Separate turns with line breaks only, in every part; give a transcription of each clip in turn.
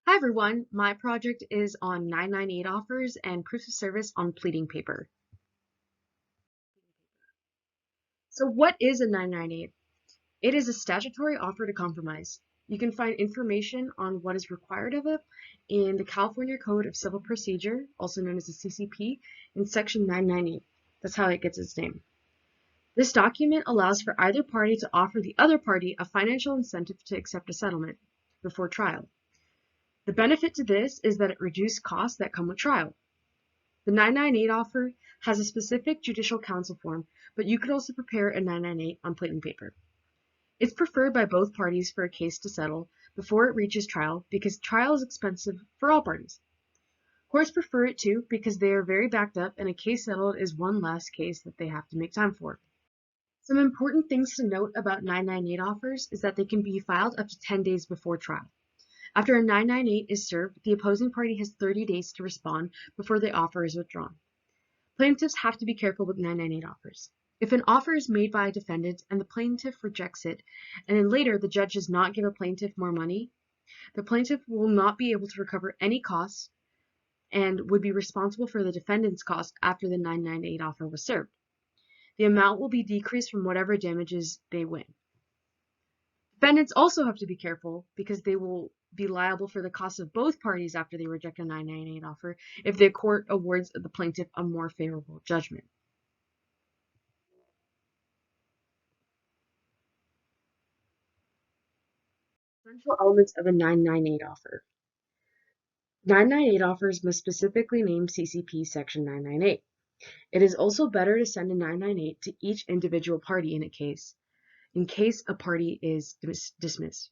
Hi everyone, my project is on 998 offers and proofs of service on pleading paper. So what is a 998? It is a statutory offer to compromise. You can find information on what is required of it in the California Code of Civil Procedure, also known as the CCP, in section 998. That's how it gets its name. This document allows for either party to offer the other party a financial incentive to accept a settlement before trial. The benefit to this is that it reduces costs that come with trial. The 998 offer has a specific judicial counsel form, but you could also prepare a 998 on pleading paper. It's preferred by both parties for a case to settle before it reaches trial because trial is expensive for all parties. Courts prefer it too because they are very backed up and a case settled is one less case that they have to make time for. Some important things to note about 998 offers is that they can be filed up to 10 days before trial. After a 998 is served, the opposing party has 30 days to respond before the offer is withdrawn. Plaintiffs have to be careful with 998 offers. If an offer is made by a defendant and the plaintiff rejects it, and then later the judge does not give a plaintiff more money, the plaintiff will not be able to recover any costs and would be responsible for the defendant's cost after the 998 offer was served. The amount will be decreased from whatever damages they win. Defendants also have to be careful because they will be liable for the costs of both parties after they reject a 998 offer if the court awards the plaintiff a more favorable judgment. Essential elements of a 998 offer. 998 offers must specifically name CCP Section 998. It is also better to send a 998 to each individual party in case a party is dismissed.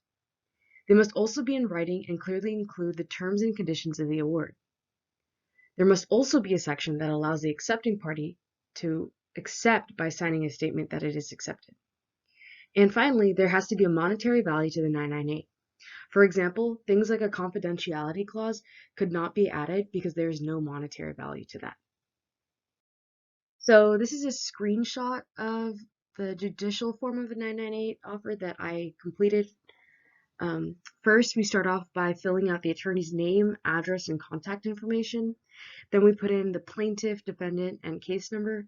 They must also be in writing and clearly include the terms and conditions of the award. There must also be a section that allows the accepting party to accept by signing a statement that it is accepted. And finally, there has to be a monetary value to the 998. For example, things like a confidentiality clause could not be added because there is no monetary value to that. So this is a screenshot of the judicial form of a 998 offer that I completed. First, we start off by filling out the attorney's name, address, and contact information. Then we put in the plaintiff, defendant, and case number.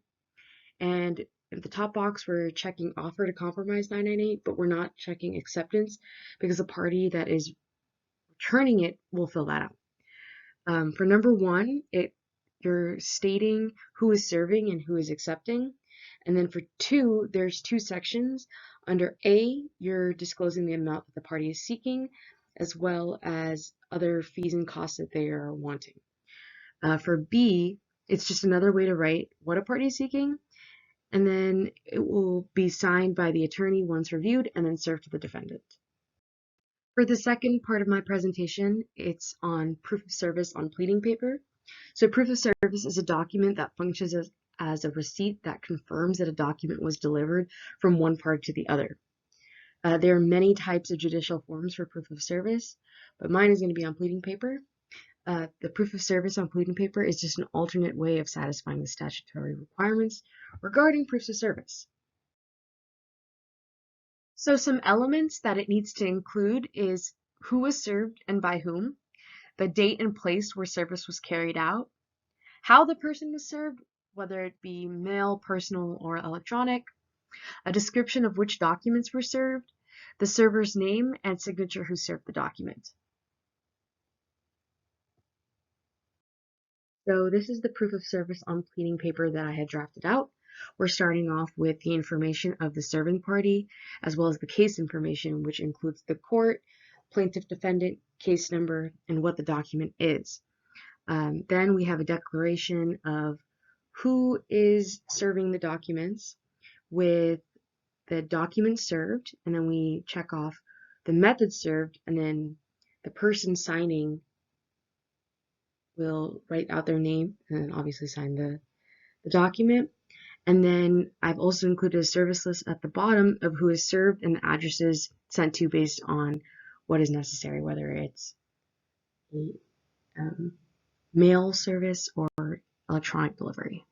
And at the top box, we're checking offer to compromise 998, but we're not checking acceptance because the party that is returning it will fill that out. For number one, you're stating who is serving and who is accepting. And then for two, there's two sections. Under A, you're disclosing the amount that the party is seeking, as well as other fees and costs that they are wanting. For B, it's just another way to write what a party is seeking, and then it will be signed by the attorney once reviewed and then served to the defendant. For the second part of my presentation, it's on proof of service on pleading paper. So proof of service is a document that functions as a receipt that confirms that a document was delivered from one party to the other. There are many types of judicial forms for proof of service, but mine is going to be on pleading paper. The proof of service on pleading paper is just an alternate way of satisfying the statutory requirements regarding proofs of service. So some elements that it needs to include is who was served and by whom, the date and place where service was carried out, how the person was served, whether it be mail, personal, or electronic, a description of which documents were served, the server's name and signature who served the document. So this is the proof of service on pleading paper that I had drafted out. We're starting off with the information of the serving party, as well as the case information, which includes the court, plaintiff, defendant, case number, and what the document is. Then we have a declaration of who is serving the documents with the document served, and then we check off the method served, and then the person signing will write out their name and then obviously sign the document. And then I've also included a service list at the bottom of who is served and the addresses sent to based on what is necessary, whether it's a mail service or electronic delivery.